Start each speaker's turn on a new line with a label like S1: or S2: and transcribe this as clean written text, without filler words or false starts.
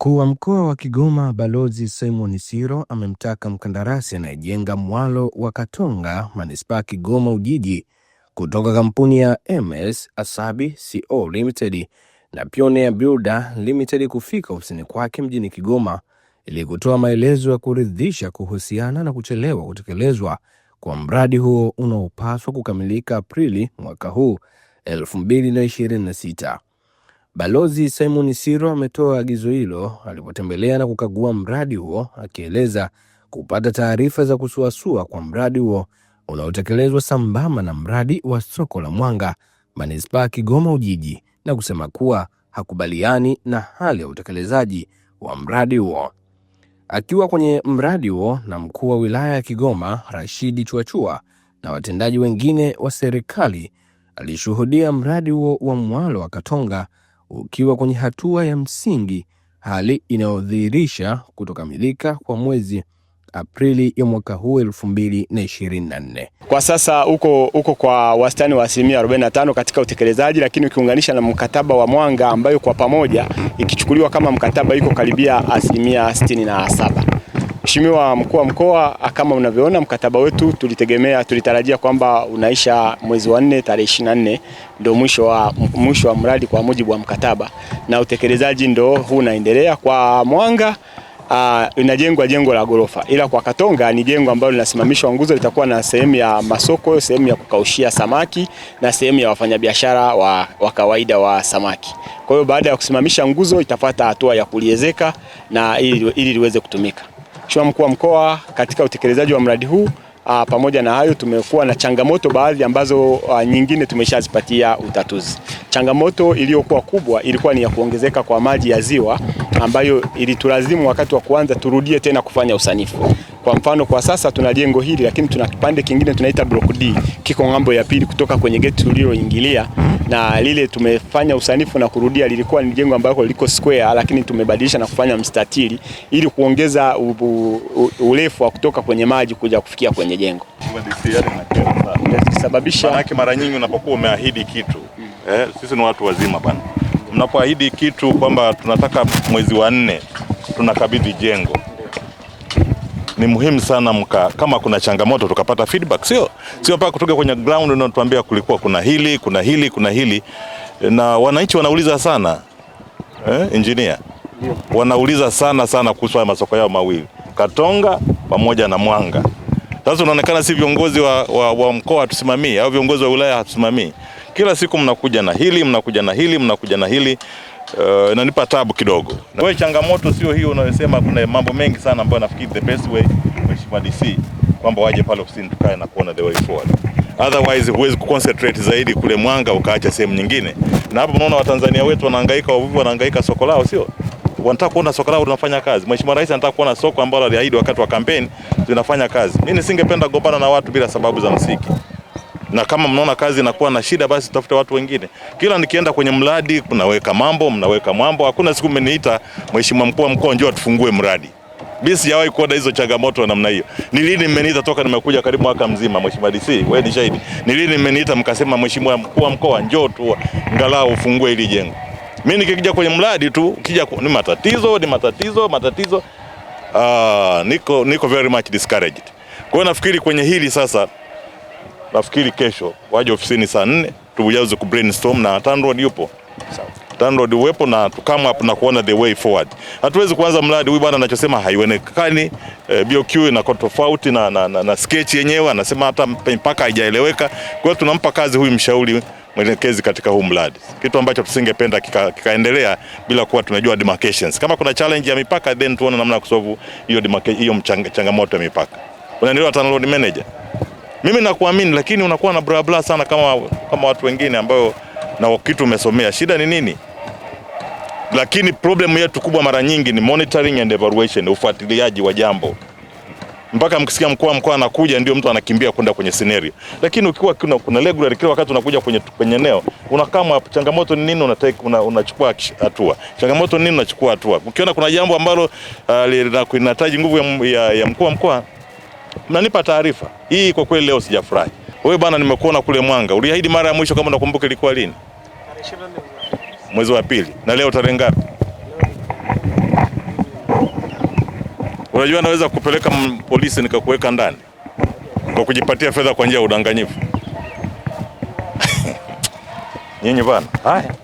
S1: Mkuu wa Mkoa wa Kigoma Balozi Simon Siro amemtaka mkandarasi anayejenga mwalo wa Katonga Manispaa Kigoma Ujiji kutoka kampuni ya MS Asabi CO Limited na Pioneer Builder Limited kufika ofisini kwake mjini Kigoma ili kutoa maelezo ya kuridhisha kuhusiana na kuchelewa kutekelezwa kwa mradi huo unaopaswa kukamilika Aprili mwaka huu 2026. Balozi Simon Siro ametoa agizo hilo alipotembelea na kukagua mradi huo, akieleza kupata taarifa za kusuasua kwa mradi huo unaotekelezwa sambamba na mradi wa soko la Mwanga Manispaa Kigoma Ujiji, na kusema kuwa hakubaliani na hali ya utekelezaji wa mradi huo. Akiwa kwenye mradi huo na mkuu wa wilaya ya Kigoma Rashidi Chuachua na watendaji wengine wa serikali, alishuhudia mradi huo wa mwalo wa Katonga ukiwa kwenye hatua ya msingi, hali inayodhihirisha kutokamilika kwa mwezi Aprili ya mwaka huu 2024.
S2: Kwa sasa uko kwa wastani wa 45% katika utekelezaji, lakini ukiunganisha na mkataba wa Mwanga ambayo kwa pamoja ikichukuliwa kama mkataba iko karibia 67%. Mheshimiwa Mkuu wa Mkoa, kama unavyoona mkataba wetu tulitarajia kwamba unaisha mwezi wa 4 tarehe 24 ndio mwisho wa mradi kwa mujibu wa mkataba, na utekelezaji ndio huu unaendelea. Kwa Mwanga inajengwa jengo la gorofa, ila kwa Katonga ni jengo ambalo linasimamishwa nguzo, litakuwa na sehemu ya masoko, sehemu ya kukaushia samaki na sehemu ya wafanyabiashara wa kawaida wa samaki. Kwa hiyo baada ya kusimamisha nguzo itafuata hatua ya kuliezeka na ili liweze kutumika. Mheshimiwa Mkuu wa Mkoa, katika utekelezaji wa mradi huu pamoja na hayo tumekuwa na changamoto baadhi ambazo nyingine tumeshazipatia utatuzi. Changamoto iliyokuwa kubwa ilikuwa ni ya kuongezeka kwa maji ya ziwa ambayo ilitulazimu wakati wa kuanza turudie tena kufanya usanifu. Kwa mfano kwa sasa tuna jengo hili, lakini tuna kipande kingine tunaita block D kiko ngambo ya pili kutoka kwenye geti tuliloingilia, na lile tumefanya usanifu na kurudia. Lilikuwa ni jengo ambalo liko square, lakini tumebadilisha na kufanya mstatili ili kuongeza urefu wa kutoka kwenye maji kuja kufikia kwenye jengo.
S3: Sababisha mara nyingi unapokuwa umeahidi kitu, sisi ni watu wazima bwana. Mnapoahidi kitu kwamba tunataka mwezi wa 4 tunakabidhi jengo, ni muhimu sana kama kuna changamoto tukapata feedback, sio mpaka kutoka kwenye ground na tuambia kulikuwa kuna hili, na wananchi wanauliza sana engineer wanauliza sana kuhusu masoko yao mawili, Katonga pamoja na Mwanga. Sasa unaonekana si viongozi wa mkoa tusimamie au viongozi wa wilaya hatusimamii. Kila siku mnakuja na hili, inanipa tabu kidogo. Kwa changamoto sio hiyo unayosema, kuna mambo mengi sana ambayo nafikiri the best way Mheshimiwa DC kwamba waje pale ofisini tukae na kuona the way forward. Otherwise huwezi kuconcentrate zaidi kule Mwanga ukaacha sehemu nyingine. Na hapo unaona Watanzania wetu wanahangaika, wavuvi wanahangaika soko lao, sio? Wanataka kuona soko lao linafanya kazi. Mheshimiwa Rais anataka kuona soko ambalo aliahidi wakati wa kampeni linafanya kazi. Mimi nisingependa kugombana na watu bila sababu za msingi. Na kama mnaona kazi inakuwa na shida, basi tafute watu wengine. Kila nikienda kwenye mradi mnaweka mambo. Hakuna siku mmeniita Mheshimiwa Mkuu wa Mkoa njoo tufungue mradi. Mimi sijawahi kuona hizo changamoto namna hiyo. Ni lini mmeniita toka nimekuja karibu mwaka mzima Mheshimiwa DC? Wewe ni shahidi. Ni lini mmeniita mkasema Mheshimiwa Mkuu wa Mkoa njoo tu angalau ufungue hili jengo? Mimi nikija kwenye mradi tu ukija ni matatizo. Niko very much discouraged. Kwa hiyo nafikiri kwenye hili sasa, nafikiri kesho waje ofisini saa 4 tuweze ku brainstorm na TANROADS yupo. TANROADS uwepo na tukama hapo na kuona the way forward. Hatuwezi kuanza mradi huyu bwana anachosema haionekani, BOQ na tofauti na sketch yenyewe anasema hata mpaka haijaeleweka. Kwa hiyo tunampa kazi huyu mshauri mwelekezi katika huu mradi. Kitu ambacho tusingependa kikaendelea bila kuwa tunajua demarcations. Kama kuna challenge ya mipaka then tuone namna ya kusolve hiyo changamoto ya mipaka. Unaendelea TANROADS manager. Mimi nakuamini, lakini unakuwa na bla sana kama watu wengine ambao na kitu umesomea. Shida ni nini? Lakini problem yetu kubwa mara nyingi ni monitoring and evaluation, ufuatiliaji wa jambo. Mpaka mkisikia mkuu wa mkoa anakuja ndio mtu anakimbia kwenda kwenye scenario. Lakini ukiwa kuna regular kila wakati unakuja kwenye eneo, unakaa changamoto ni nini unachukua hatua. Changamoto ni nini unachukua hatua. Ukiona kuna jambo ambalo linahitaji nguvu ya mkuu wa mkoa, mnanipa taarifa. Hii kwa kweli leo sijafurahi. Wewe bana, nimekuona kule Mwanga. Uliahidi mara ya mwisho kama nakumbuka ilikuwa lini? Mwezi wa 2. Na leo tarehe ngapi? Unajua naweza kupeleka polisi nikakuweka ndani kwa kujipatia fedha kwa njia ya udanganyifu. Nyinyi bana. Haya.